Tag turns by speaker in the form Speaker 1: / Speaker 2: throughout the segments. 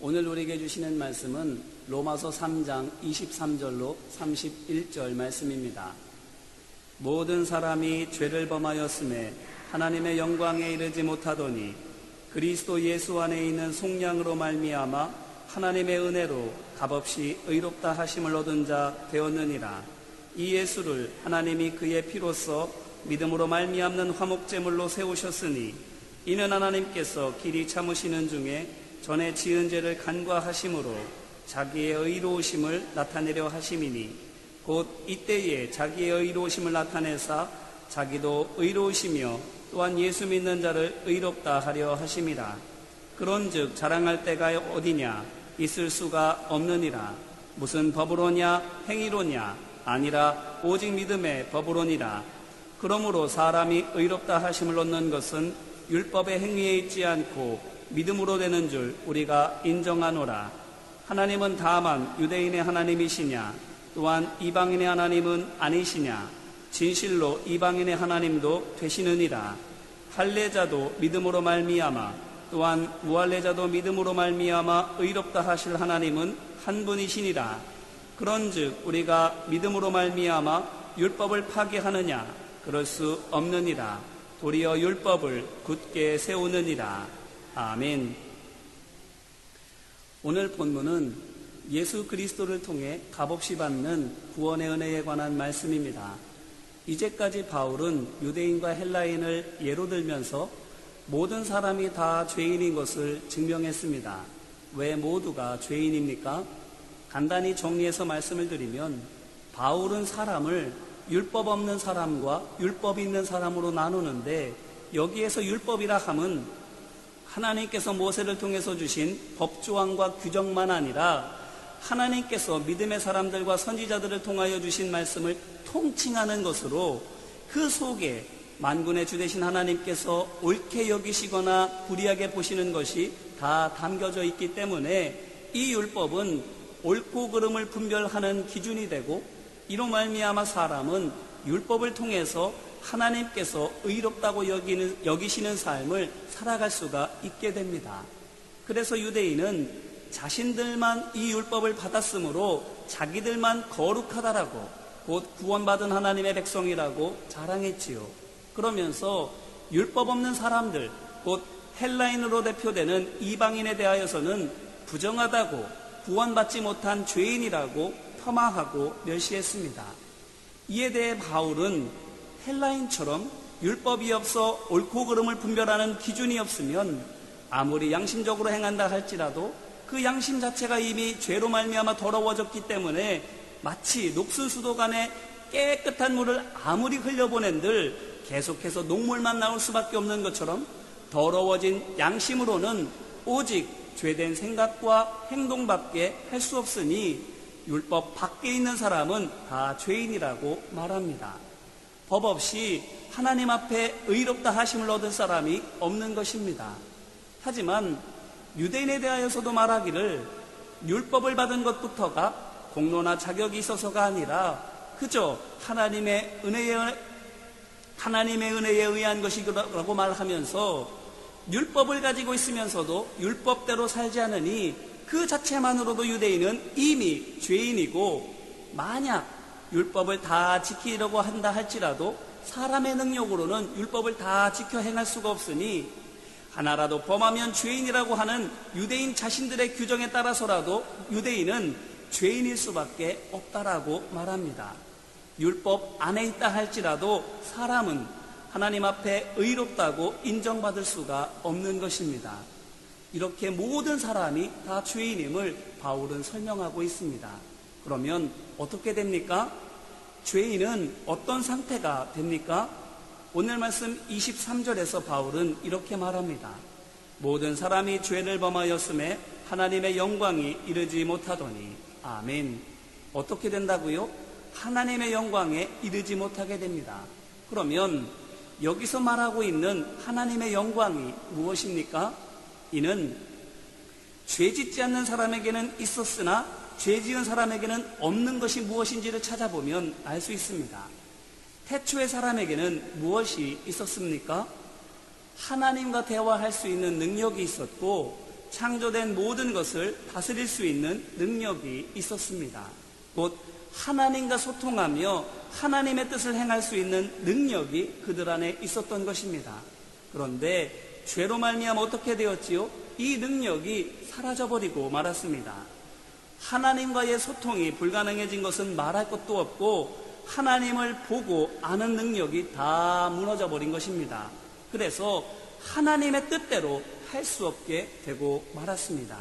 Speaker 1: 오늘 우리에게 주시는 말씀은 로마서 3장 23절로 31절 말씀입니다. 모든 사람이 죄를 범하였음에 하나님의 영광에 이르지 못하더니 그리스도 예수 안에 있는 속량으로 말미암아 하나님의 은혜로 값없이 의롭다 하심을 얻은 자 되었느니라. 이 예수를 하나님이 그의 피로써 믿음으로 말미암는 화목제물로 세우셨으니 이는 하나님께서 길이 참으시는 중에 전에 지은 죄를 간과하심으로 자기의 의로우심을 나타내려 하심이니 곧 이때에 자기의 의로우심을 나타내사 자기도 의로우시며 또한 예수 믿는 자를 의롭다 하려 하심이라. 그런즉 자랑할 때가 어디냐? 있을 수가 없느니라. 무슨 법으로냐? 행위로냐? 아니라 오직 믿음의 법으로니라. 그러므로 사람이 의롭다 하심을 얻는 것은 율법의 행위에 있지 않고 믿음으로 되는 줄 우리가 인정하노라. 하나님은 다만 유대인의 하나님이시냐? 또한 이방인의 하나님은 아니시냐? 진실로 이방인의 하나님도 되시느니라. 할례자도 믿음으로 말미암아 또한 무할례자도 믿음으로 말미암아 의롭다 하실 하나님은 한 분이시니라. 그런즉 우리가 믿음으로 말미암아 율법을 파기하느냐? 그럴 수 없느니라. 도리어 율법을 굳게 세우느니라. 아멘. 오늘 본문은 예수 그리스도를 통해 값없이 받는 구원의 은혜에 관한 말씀입니다. 이제까지 바울은 유대인과 헬라인을 예로 들면서 모든 사람이 다 죄인인 것을 증명했습니다. 왜 모두가 죄인입니까? 간단히 정리해서 말씀을 드리면 바울은 사람을 율법 없는 사람과 율법 있는 사람으로 나누는데 여기에서 율법이라 함은 하나님께서 모세를 통해서 주신 법조항과 규정만 아니라 하나님께서 믿음의 사람들과 선지자들을 통하여 주신 말씀을 통칭하는 것으로 그 속에 만군의 주 되신 하나님께서 옳게 여기시거나 불의하게 보시는 것이 다 담겨져 있기 때문에 이 율법은 옳고 그름을 분별하는 기준이 되고 이로 말미암아 사람은 율법을 통해서 하나님께서 의롭다고 여기시는 삶을 살아갈 수가 있게 됩니다. 그래서 유대인은 자신들만 이 율법을 받았으므로 자기들만 거룩하다라고 곧 구원받은 하나님의 백성이라고 자랑했지요. 그러면서 율법 없는 사람들 곧 헬라인으로 대표되는 이방인에 대하여서는 부정하다고 구원받지 못한 죄인이라고 폄하하고 멸시했습니다. 이에 대해 바울은 헬라인처럼 율법이 없어 옳고 그름을 분별하는 기준이 없으면 아무리 양심적으로 행한다 할지라도 그 양심 자체가 이미 죄로 말미암아 더러워졌기 때문에 마치 녹슨수도관에 깨끗한 물을 아무리 흘려보낸들 계속해서 녹물만 나올 수밖에 없는 것처럼 더러워진 양심으로는 오직 죄된 생각과 행동밖에 할 수 없으니 율법 밖에 있는 사람은 다 죄인이라고 말합니다. 법 없이 하나님 앞에 의롭다 하심을 얻은 사람이 없는 것입니다. 하지만 유대인에 대하여서도 말하기를 율법을 받은 것부터가 공로나 자격이 있어서가 아니라 그저 하나님의 은혜에 의한 것이라고 말하면서 율법을 가지고 있으면서도 율법대로 살지 않으니 그 자체만으로도 유대인은 이미 죄인이고 만약 율법을 다 지키려고 한다 할지라도 사람의 능력으로는 율법을 다 지켜 행할 수가 없으니 하나라도 범하면 죄인이라고 하는 유대인 자신들의 규정에 따라서라도 유대인은 죄인일 수밖에 없다라고 말합니다. 율법 안에 있다 할지라도 사람은 하나님 앞에 의롭다고 인정받을 수가 없는 것입니다. 이렇게 모든 사람이 다 죄인임을 바울은 설명하고 있습니다. 그러면 어떻게 됩니까? 죄인은 어떤 상태가 됩니까? 오늘 말씀 23절에서 바울은 이렇게 말합니다. 모든 사람이 죄를 범하였음에 하나님의 영광이 이르지 못하더니. 아멘. 어떻게 된다고요? 하나님의 영광에 이르지 못하게 됩니다. 그러면 여기서 말하고 있는 하나님의 영광이 무엇입니까? 이는 죄 짓지 않는 사람에게는 있었으나 죄 지은 사람에게는 없는 것이 무엇인지를 찾아보면 알 수 있습니다. 태초의 사람에게는 무엇이 있었습니까? 하나님과 대화할 수 있는 능력이 있었고 창조된 모든 것을 다스릴 수 있는 능력이 있었습니다. 곧 하나님과 소통하며 하나님의 뜻을 행할 수 있는 능력이 그들 안에 있었던 것입니다. 그런데 죄로 말미암아 어떻게 되었지요? 이 능력이 사라져버리고 말았습니다. 하나님과의 소통이 불가능해진 것은 말할 것도 없고 하나님을 보고 아는 능력이 다 무너져 버린 것입니다. 그래서 하나님의 뜻대로 할 수 없게 되고 말았습니다.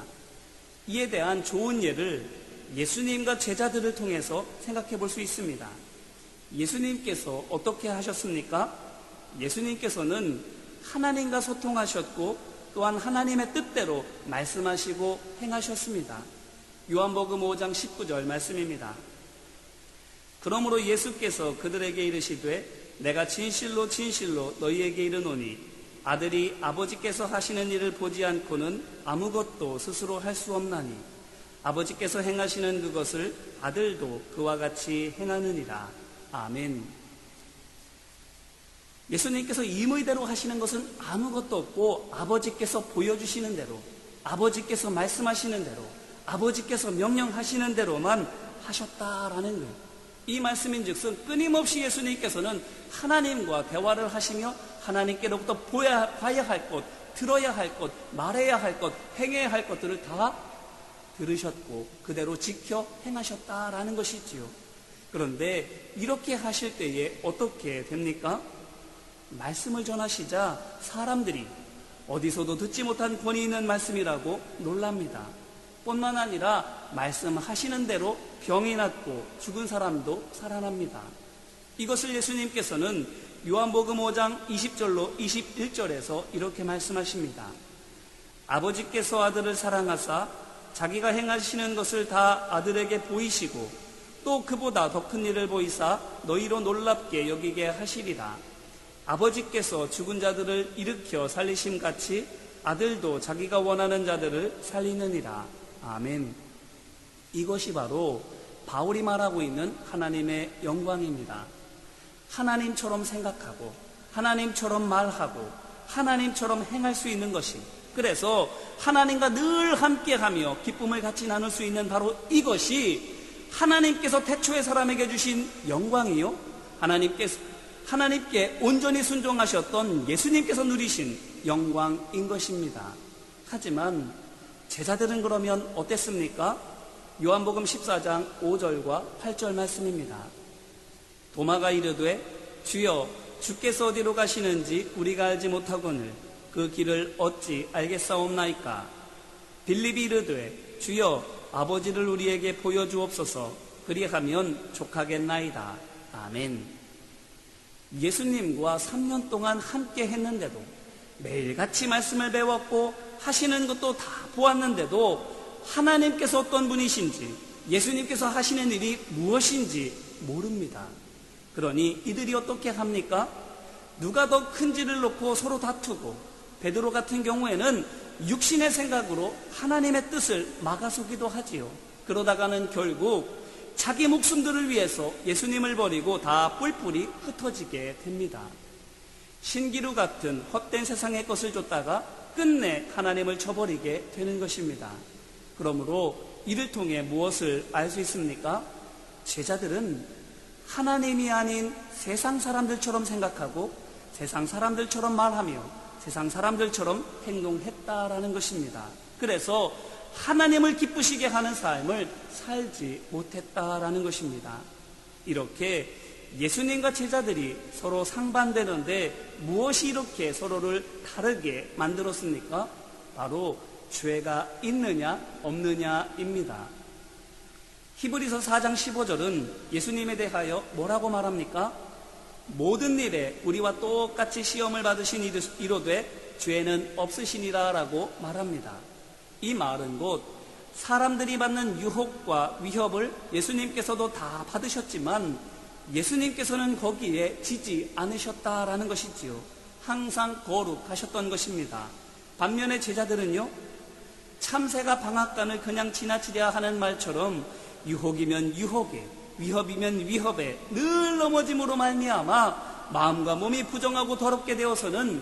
Speaker 1: 이에 대한 좋은 예를 예수님과 제자들을 통해서 생각해 볼 수 있습니다. 예수님께서 어떻게 하셨습니까? 예수님께서는 하나님과 소통하셨고 또한 하나님의 뜻대로 말씀하시고 행하셨습니다. 요한복음 5장 19절 말씀입니다. 그러므로 예수께서 그들에게 이르시되 내가 진실로 진실로 너희에게 이르노니 아들이 아버지께서 하시는 일을 보지 않고는 아무것도 스스로 할 수 없나니 아버지께서 행하시는 그것을 아들도 그와 같이 행하느니라. 아멘. 예수님께서 임의대로 하시는 것은 아무것도 없고 아버지께서 보여주시는 대로, 아버지께서 말씀하시는 대로, 아버지께서 명령하시는 대로만 하셨다라는 거예요. 이 말씀인즉슨 끊임없이 예수님께서는 하나님과 대화를 하시며 하나님께로부터 봐야 할 것, 들어야 할 것, 말해야 할 것, 행해야 할 것들을 다 들으셨고 그대로 지켜 행하셨다라는 것이지요. 그런데 이렇게 하실 때에 어떻게 됩니까? 말씀을 전하시자 사람들이 어디서도 듣지 못한 권위 있는 말씀이라고 놀랍니다. 뿐만 아니라 말씀하시는 대로 병이 낫고 죽은 사람도 살아납니다. 이것을 예수님께서는 요한복음 5장 20절로 21절에서 이렇게 말씀하십니다. 아버지께서 아들을 사랑하사 자기가 행하시는 것을 다 아들에게 보이시고 또 그보다 더 큰 일을 보이사 너희로 놀랍게 여기게 하시리라. 아버지께서 죽은 자들을 일으켜 살리심같이 아들도 자기가 원하는 자들을 살리느니라. 아멘. 이것이 바로 바울이 말하고 있는 하나님의 영광입니다. 하나님처럼 생각하고 하나님처럼 말하고 하나님처럼 행할 수 있는 것이, 그래서 하나님과 늘 함께하며 기쁨을 같이 나눌 수 있는 바로 이것이 하나님께서 태초의 사람에게 주신 영광이요, 하나님께 온전히 순종하셨던 예수님께서 누리신 영광인 것입니다. 하지만 제자들은 그러면 어땠습니까? 요한복음 14장 5절과 8절 말씀입니다. 도마가 이르되 주여 주께서 어디로 가시는지 우리가 알지 못하거늘 그 길을 어찌 알겠사옵나이까? 빌립이 이르되 주여 아버지를 우리에게 보여주옵소서. 그리하면 족하겠나이다. 아멘. 예수님과 3년 동안 함께 했는데도, 매일같이 말씀을 배웠고 하시는 것도 다 보았는데도 하나님께서 어떤 분이신지, 예수님께서 하시는 일이 무엇인지 모릅니다. 그러니 이들이 어떻게 합니까? 누가 더 큰지를 놓고 서로 다투고, 베드로 같은 경우에는 육신의 생각으로 하나님의 뜻을 막아서기도 하지요. 그러다가는 결국 자기 목숨들을 위해서 예수님을 버리고 다 뿔뿔이 흩어지게 됩니다. 신기루 같은 헛된 세상의 것을 쫓다가 끝내 하나님을 저버리게 되는 것입니다. 그러므로 이를 통해 무엇을 알 수 있습니까? 제자들은 하나님이 아닌 세상 사람들처럼 생각하고 세상 사람들처럼 말하며 세상 사람들처럼 행동했다라는 것입니다. 그래서 하나님을 기쁘시게 하는 삶을 살지 못했다라는 것입니다. 이렇게 예수님과 제자들이 서로 상반되는데 무엇이 이렇게 서로를 다르게 만들었습니까? 바로 죄가 있느냐 없느냐입니다. 히브리서 4장 15절은 예수님에 대하여 뭐라고 말합니까? 모든 일에 우리와 똑같이 시험을 받으신 이로되 죄는 없으시니라 라고 말합니다. 이 말은 곧 사람들이 받는 유혹과 위협을 예수님께서도 다 받으셨지만 예수님께서는 거기에 지지 않으셨다라는 것이지요. 항상 거룩하셨던 것입니다. 반면에 제자들은요, 참새가 방앗간을 그냥 지나치려 하는 말처럼 유혹이면 유혹에, 위협이면 위협에 늘 넘어짐으로 말미암아 마음과 몸이 부정하고 더럽게 되어서는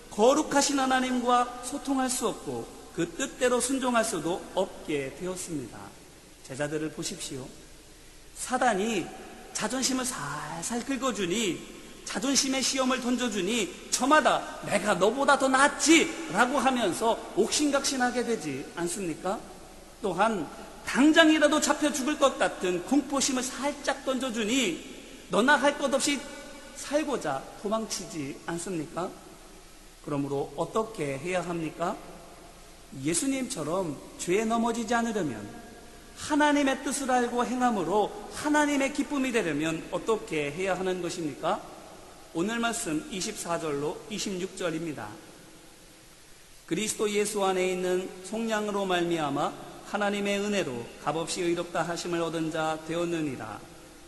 Speaker 1: 거룩하신 하나님과 소통할 수 없고 그 뜻대로 순종할 수도 없게 되었습니다. 제자들을 보십시오. 사단이 자존심을 살살 긁어주니, 자존심의 시험을 던져주니 저마다 내가 너보다 더 낫지 라고 하면서 옥신각신하게 되지 않습니까? 또한 당장이라도 잡혀 죽을 것 같은 공포심을 살짝 던져주니 너나 할 것 없이 살고자 도망치지 않습니까? 그러므로 어떻게 해야 합니까? 예수님처럼 죄에 넘어지지 않으려면, 하나님의 뜻을 알고 행함으로 하나님의 기쁨이 되려면 어떻게 해야 하는 것입니까? 오늘 말씀 24절로 26절입니다. 그리스도 예수 안에 있는 속량으로 말미암아 하나님의 은혜로 값없이 의롭다 하심을 얻은 자 되었느니라.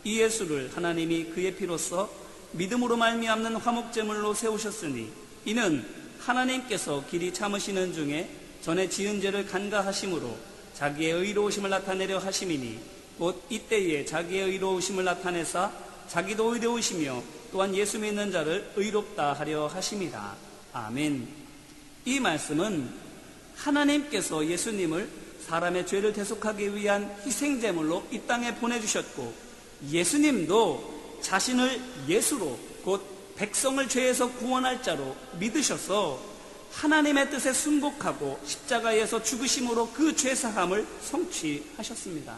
Speaker 1: 이 예수를 하나님이 그의 피로써 믿음으로 말미암는 화목제물로 세우셨으니, 이는 하나님께서 길이 참으시는 중에 전에 지은 죄를 간과하심으로 자기의 의로우심을 나타내려 하심이니, 곧 이때에 자기의 의로우심을 나타내사 자기도 의로우시며 또한 예수 믿는 자를 의롭다 하려 하심이라. 아멘. 이 말씀은 하나님께서 예수님을 사람의 죄를 대속하기 위한 희생제물로 이 땅에 보내주셨고, 예수님도 자신을 예수로, 곧 백성을 죄에서 구원할 자로 믿으셔서 하나님의 뜻에 순복하고 십자가에서 죽으심으로 그 죄사함을 성취하셨습니다.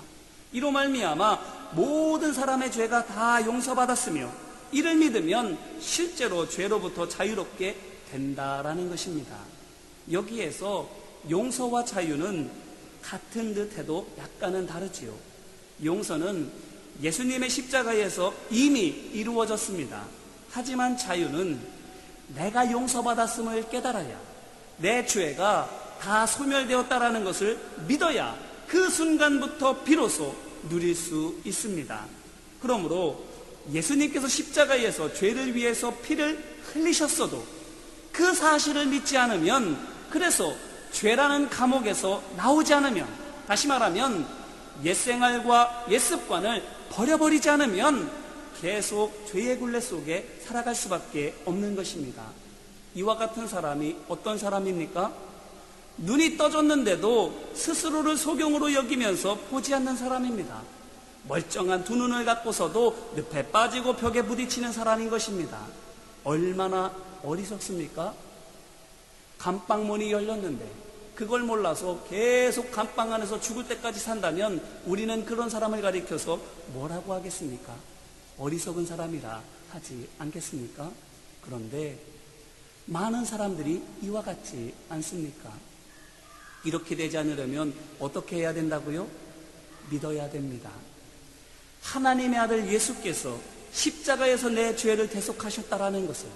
Speaker 1: 이로 말미암아 모든 사람의 죄가 다 용서받았으며, 이를 믿으면 실제로 죄로부터 자유롭게 된다라는 것입니다. 여기에서 용서와 자유는 같은 듯 해도 약간은 다르지요. 용서는 예수님의 십자가에서 이미 이루어졌습니다. 하지만 자유는 내가 용서받았음을 깨달아야, 내 죄가 다 소멸되었다라는 것을 믿어야 그 순간부터 비로소 누릴 수 있습니다. 그러므로 예수님께서 십자가에서 죄를 위해서 피를 흘리셨어도 그 사실을 믿지 않으면, 그래서 죄라는 감옥에서 나오지 않으면, 다시 말하면 옛생활과 옛습관을 버려버리지 않으면 계속 죄의 굴레 속에 살아갈 수밖에 없는 것입니다. 이와 같은 사람이 어떤 사람입니까? 눈이 떠졌는데도 스스로를 소경으로 여기면서 보지 않는 사람입니다. 멀쩡한 두 눈을 갖고서도 늪에 빠지고 벽에 부딪히는 사람인 것입니다. 얼마나 어리석습니까? 감방문이 열렸는데 그걸 몰라서 계속 감방 안에서 죽을 때까지 산다면 우리는 그런 사람을 가리켜서 뭐라고 하겠습니까? 어리석은 사람이라 하지 않겠습니까? 그런데 많은 사람들이 이와 같지 않습니까? 이렇게 되지 않으려면 어떻게 해야 된다고요? 믿어야 됩니다. 하나님의 아들 예수께서 십자가에서 내 죄를 대속하셨다라는 것을,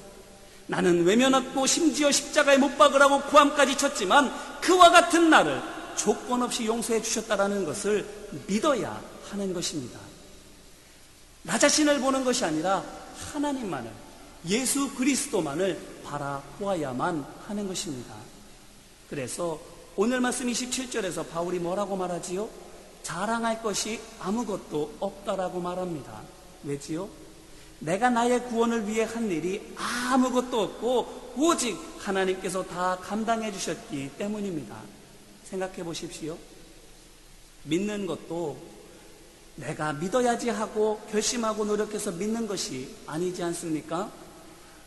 Speaker 1: 나는 외면했고 심지어 십자가에 못 박으라고 고함까지 쳤지만 그와 같은 나를 조건 없이 용서해 주셨다라는 것을 믿어야 하는 것입니다. 나 자신을 보는 것이 아니라 하나님만을, 예수 그리스도만을 바라보아야만 하는 것입니다. 그래서 오늘 말씀 27절에서 바울이 뭐라고 말하지요? 자랑할 것이 아무것도 없다라고 말합니다. 왜지요? 내가 나의 구원을 위해 한 일이 아무것도 없고 오직 하나님께서 다 감당해 주셨기 때문입니다. 생각해 보십시오. 믿는 것도 내가 믿어야지 하고 결심하고 노력해서 믿는 것이 아니지 않습니까?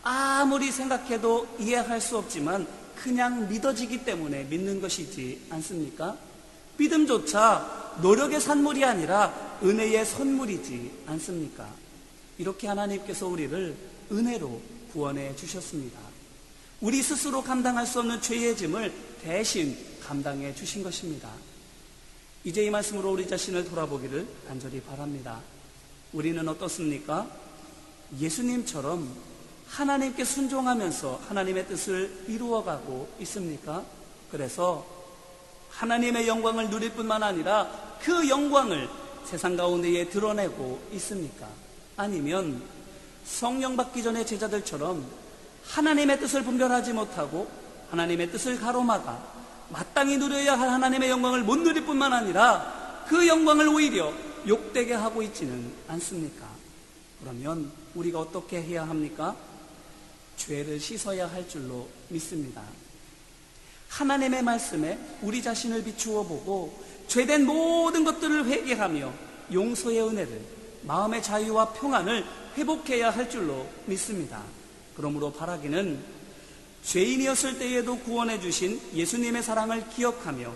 Speaker 1: 아무리 생각해도 이해할 수 없지만 그냥 믿어지기 때문에 믿는 것이지 않습니까? 믿음조차 노력의 산물이 아니라 은혜의 선물이지 않습니까? 이렇게 하나님께서 우리를 은혜로 구원해 주셨습니다. 우리 스스로 감당할 수 없는 죄의 짐을 대신 감당해 주신 것입니다. 이제 이 말씀으로 우리 자신을 돌아보기를 간절히 바랍니다. 우리는 어떻습니까? 예수님처럼 하나님께 순종하면서 하나님의 뜻을 이루어가고 있습니까? 그래서 하나님의 영광을 누릴 뿐만 아니라 그 영광을 세상 가운데에 드러내고 있습니까? 아니면 성령 받기 전에 제자들처럼 하나님의 뜻을 분별하지 못하고 하나님의 뜻을 가로막아 마땅히 누려야 할 하나님의 영광을 못 누릴 뿐만 아니라 그 영광을 오히려 욕되게 하고 있지는 않습니까? 그러면 우리가 어떻게 해야 합니까? 죄를 씻어야 할 줄로 믿습니다. 하나님의 말씀에 우리 자신을 비추어 보고 죄된 모든 것들을 회개하며 용서의 은혜를, 마음의 자유와 평안을 회복해야 할 줄로 믿습니다. 그러므로 바라기는 죄인이었을 때에도 구원해 주신 예수님의 사랑을 기억하며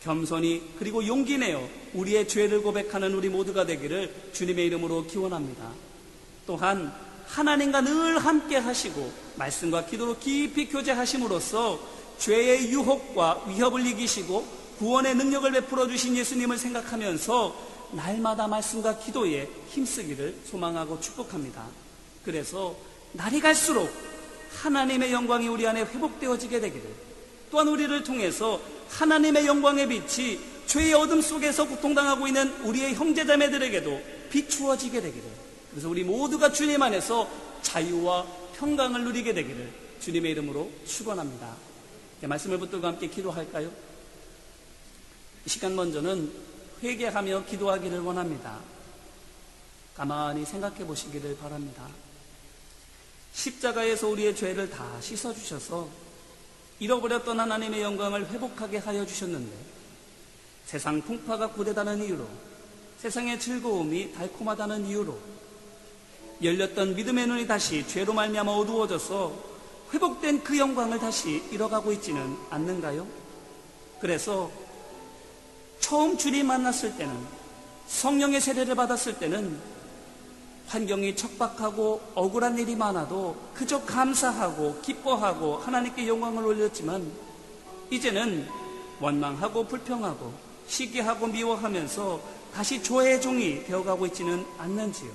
Speaker 1: 겸손히 그리고 용기 내어 우리의 죄를 고백하는 우리 모두가 되기를 주님의 이름으로 기원합니다. 또한 하나님과 늘 함께 하시고 말씀과 기도로 깊이 교제하심으로써 죄의 유혹과 위협을 이기시고 구원의 능력을 베풀어 주신 예수님을 생각하면서 날마다 말씀과 기도에 힘쓰기를 소망하고 축복합니다. 그래서 날이 갈수록 하나님의 영광이 우리 안에 회복되어지게 되기를, 또한 우리를 통해서 하나님의 영광의 빛이 죄의 어둠 속에서 고통당하고 있는 우리의 형제자매들에게도 비추어지게 되기를, 그래서 우리 모두가 주님 안에서 자유와 평강을 누리게 되기를 주님의 이름으로 축원합니다. 말씀을 붙들고 함께 기도할까요? 이 시간 먼저는 회개하며 기도하기를 원합니다. 가만히 생각해 보시기를 바랍니다. 십자가에서 우리의 죄를 다 씻어주셔서 잃어버렸던 하나님의 영광을 회복하게 하여 주셨는데, 세상 풍파가 고되다는 이유로, 세상의 즐거움이 달콤하다는 이유로 열렸던 믿음의 눈이 다시 죄로 말미암아 어두워져서 회복된 그 영광을 다시 잃어가고 있지는 않는가요? 그래서 처음 주님 만났을 때는, 성령의 세례를 받았을 때는 환경이 척박하고 억울한 일이 많아도 그저 감사하고 기뻐하고 하나님께 영광을 올렸지만, 이제는 원망하고 불평하고 시기하고 미워하면서 다시 죄의 종이 되어가고 있지는 않는지요?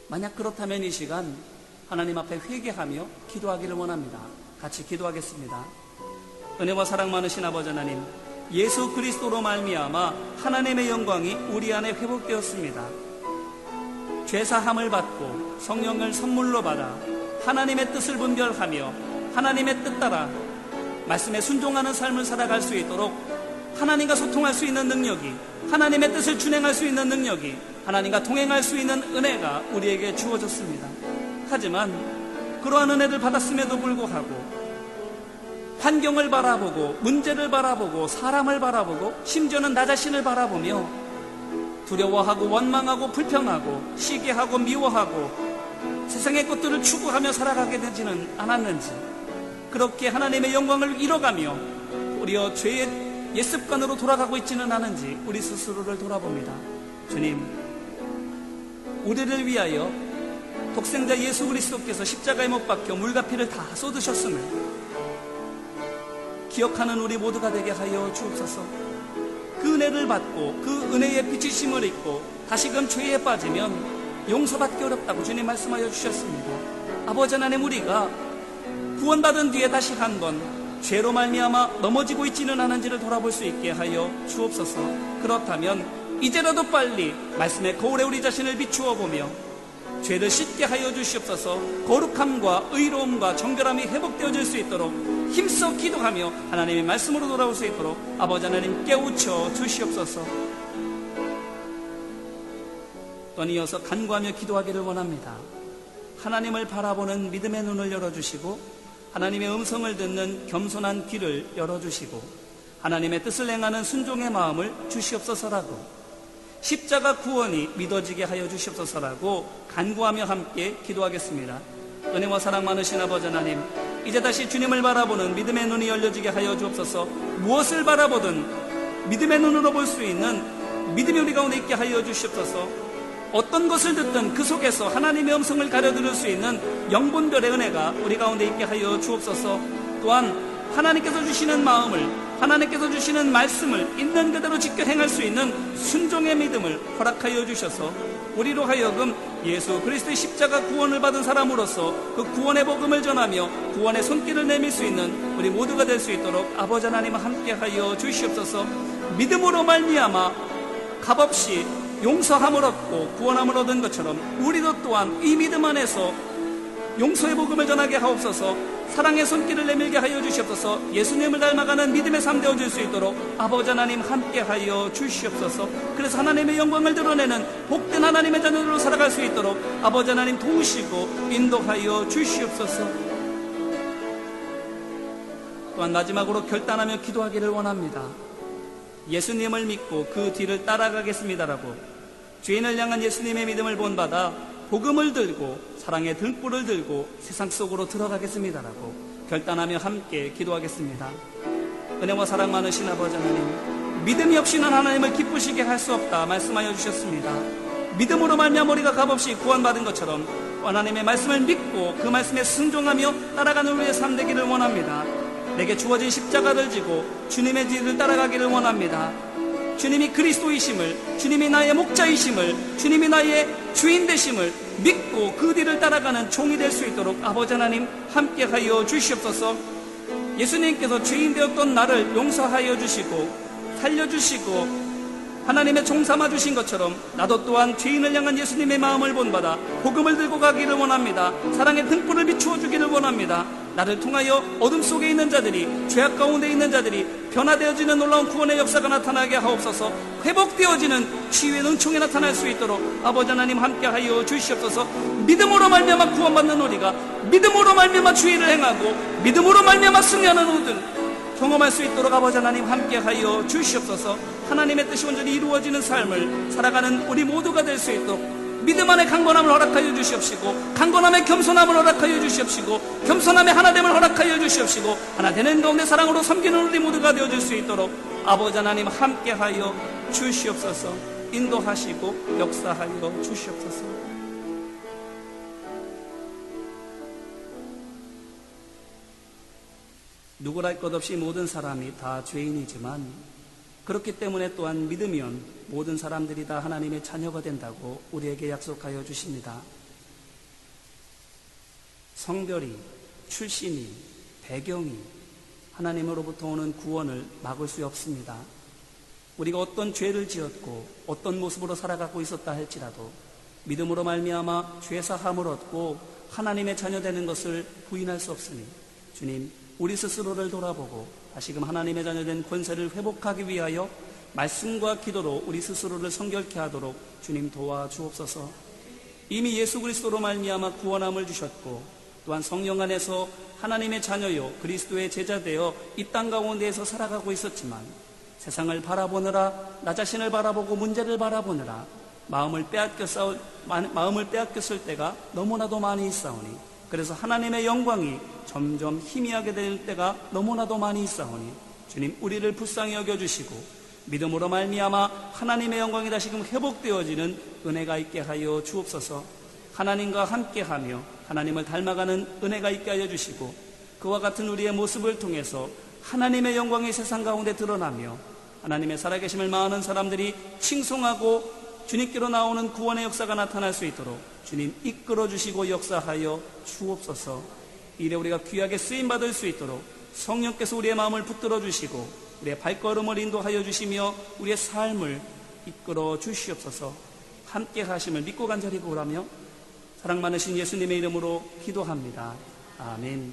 Speaker 1: 만약 그렇다면 이 시간 하나님 앞에 회개하며 기도하기를 원합니다. 같이 기도하겠습니다. 은혜와 사랑 많으신 아버지 하나님, 예수 그리스도로 말미암아 하나님의 영광이 우리 안에 회복되었습니다. 죄사함을 받고 성령을 선물로 받아 하나님의 뜻을 분별하며 하나님의 뜻 따라 말씀에 순종하는 삶을 살아갈 수 있도록 하나님과 소통할 수 있는 능력이, 하나님의 뜻을 준행할 수 있는 능력이, 하나님과 동행할 수 있는 은혜가 우리에게 주어졌습니다. 하지만 그러한 은혜를 받았음에도 불구하고 환경을 바라보고 문제를 바라보고 사람을 바라보고 심지어는 나 자신을 바라보며 두려워하고 원망하고 불평하고 시기하고 미워하고 세상의 것들을 추구하며 살아가게 되지는 않았는지, 그렇게 하나님의 영광을 잃어가며 우리의 죄의 옛습관으로 돌아가고 있지는 않은지 우리 스스로를 돌아봅니다. 주님, 우리를 위하여 독생자 예수 그리스도께서 십자가에 못 박혀 물과 피를 다 쏟으셨음을 기억하는 우리 모두가 되게 하여 주옵소서. 그 은혜를 받고 그 은혜의 비추심을 입고 다시금 죄에 빠지면 용서받기 어렵다고 주님 말씀하여 주셨습니다. 아버지 하나님, 우리가 구원받은 뒤에 다시 한번 죄로 말미암아 넘어지고 있지는 않은지를 돌아볼 수 있게 하여 주옵소서. 그렇다면 이제라도 빨리 말씀의 거울에 우리 자신을 비추어 보며 죄를 씻게 하여 주시옵소서. 거룩함과 의로움과 정결함이 회복되어질 수 있도록 힘써 기도하며 하나님의 말씀으로 돌아올 수 있도록 아버지 하나님 깨우쳐 주시옵소서. 또 이어서 간구하며 기도하기를 원합니다. 하나님을 바라보는 믿음의 눈을 열어주시고 하나님의 음성을 듣는 겸손한 귀를 열어주시고 하나님의 뜻을 행하는 순종의 마음을 주시옵소서라고, 십자가 구원이 믿어지게 하여 주시옵소서라고 간구하며 함께 기도하겠습니다. 은혜와 사랑 많으신 아버지 하나님, 이제 다시 주님을 바라보는 믿음의 눈이 열려지게 하여 주옵소서. 무엇을 바라보든 믿음의 눈으로 볼 수 있는 믿음이 우리 가운데 있게 하여 주시옵소서. 어떤 것을 듣든 그 속에서 하나님의 음성을 가려들을 수 있는 영분별의 은혜가 우리 가운데 있게 하여 주옵소서. 또한 하나님께서 주시는 마음을, 하나님께서 주시는 말씀을 있는 그대로 지켜 행할 수 있는 순종의 믿음을 허락하여 주셔서 우리로 하여금 예수 그리스도의 십자가 구원을 받은 사람으로서 그 구원의 복음을 전하며 구원의 손길을 내밀 수 있는 우리 모두가 될 수 있도록 아버지 하나님 함께하여 주시옵소서. 믿음으로 말미암아 값없이 용서함을 얻고 구원함을 얻은 것처럼 우리도 또한 이 믿음 안에서 용서의 복음을 전하게 하옵소서. 사랑의 손길을 내밀게 하여 주시옵소서. 예수님을 닮아가는 믿음의 삶 되어질 수 있도록 아버지 하나님 함께하여 주시옵소서. 그래서 하나님의 영광을 드러내는 복된 하나님의 자녀들로 살아갈 수 있도록 아버지 하나님 도우시고 인도하여 주시옵소서. 또한 마지막으로 결단하며 기도하기를 원합니다. 예수님을 믿고 그 뒤를 따라가겠습니다라고 죄인을 향한 예수님의 믿음을 본받아 복음을 들고 사랑의 등불을 들고 세상 속으로 들어가겠습니다라고 결단하며 함께 기도하겠습니다. 은혜와 사랑 많으신 아버지 하나님, 믿음이 없이는 하나님을 기쁘시게 할 수 없다 말씀하여 주셨습니다. 믿음으로 말미암아 우리가 값없이 구원받은 것처럼 하나님의 말씀을 믿고 그 말씀에 순종하며 따라가는 우리의 삶 되기를 원합니다. 내게 주어진 십자가를 지고 주님의 뒤를 따라가기를 원합니다. 주님이 그리스도이심을, 주님이 나의 목자이심을, 주님이 나의 주인 되심을 믿고 그 뒤를 따라가는 종이 될 수 있도록 아버지 하나님 함께하여 주시옵소서. 예수님께서 죄인 되었던 나를 용서하여 주시고 살려주시고 하나님의 종 삼아 주신 것처럼 나도 또한 죄인을 향한 예수님의 마음을 본받아 복음을 들고 가기를 원합니다. 사랑의 등불을 비추어 주기를 원합니다. 나를 통하여 어둠 속에 있는 자들이, 죄악 가운데 있는 자들이 변화되어지는 놀라운 구원의 역사가 나타나게 하옵소서. 회복되어지는 치유의 능총이 나타날 수 있도록 아버지 하나님 함께하여 주시옵소서. 믿음으로 말미암아 구원받는 우리가 믿음으로 말미암아 주의를 행하고 믿음으로 말미암아 승리하는 우들 경험할 수 있도록 아버지 하나님 함께하여 주시옵소서. 하나님의 뜻이 온전히 이루어지는 삶을 살아가는 우리 모두가 될 수 있도록 믿음 안에 강건함을 허락하여 주시옵시고 강건함에 겸손함을 허락하여 주시옵시고 겸손함에 하나됨을 허락하여 주시옵시고 하나 되는 가운데 사랑으로 섬기는 우리 모두가 되어줄 수 있도록 아버지 하나님 함께하여 주시옵소서. 인도하시고 역사하여 주시옵소서. 누구랄 것 없이 모든 사람이 다 죄인이지만 그렇기 때문에 또한 믿으면 모든 사람들이 다 하나님의 자녀가 된다고 우리에게 약속하여 주십니다. 성별이, 출신이, 배경이 하나님으로부터 오는 구원을 막을 수 없습니다. 우리가 어떤 죄를 지었고 어떤 모습으로 살아가고 있었다 할지라도 믿음으로 말미암아 죄사함을 얻고 하나님의 자녀 되는 것을 부인할 수 없으니 주님, 우리 스스로를 돌아보고 다시금 하나님의 자녀된 권세를 회복하기 위하여 말씀과 기도로 우리 스스로를 성결케 하도록 주님 도와주옵소서. 이미 예수 그리스도로 말미암아 구원함을 주셨고 또한 성령 안에서 하나님의 자녀요 그리스도의 제자 되어 이 땅 가운데에서 살아가고 있었지만 세상을 바라보느라 나 자신을 바라보고 문제를 바라보느라 마음을 빼앗겼을 때가 너무나도 많이 있사오니 그래서 하나님의 영광이 점점 희미하게 될 때가 너무나도 많이 있사오니 주님 우리를 불쌍히 여겨주시고 믿음으로 말미암아 하나님의 영광이 다시금 회복되어지는 은혜가 있게 하여 주옵소서. 하나님과 함께하며 하나님을 닮아가는 은혜가 있게 하여 주시고 그와 같은 우리의 모습을 통해서 하나님의 영광이 세상 가운데 드러나며 하나님의 살아계심을 많은 사람들이 칭송하고 주님께로 나오는 구원의 역사가 나타날 수 있도록 주님 이끌어 주시고 역사하여 주옵소서. 이래 우리가 귀하게 쓰임받을 수 있도록 성령께서 우리의 마음을 붙들어 주시고 우리의 발걸음을 인도하여 주시며 우리의 삶을 이끌어 주시옵소서. 함께 하심을 믿고 간절히 구하며 사랑 많으신 예수님의 이름으로 기도합니다. 아멘.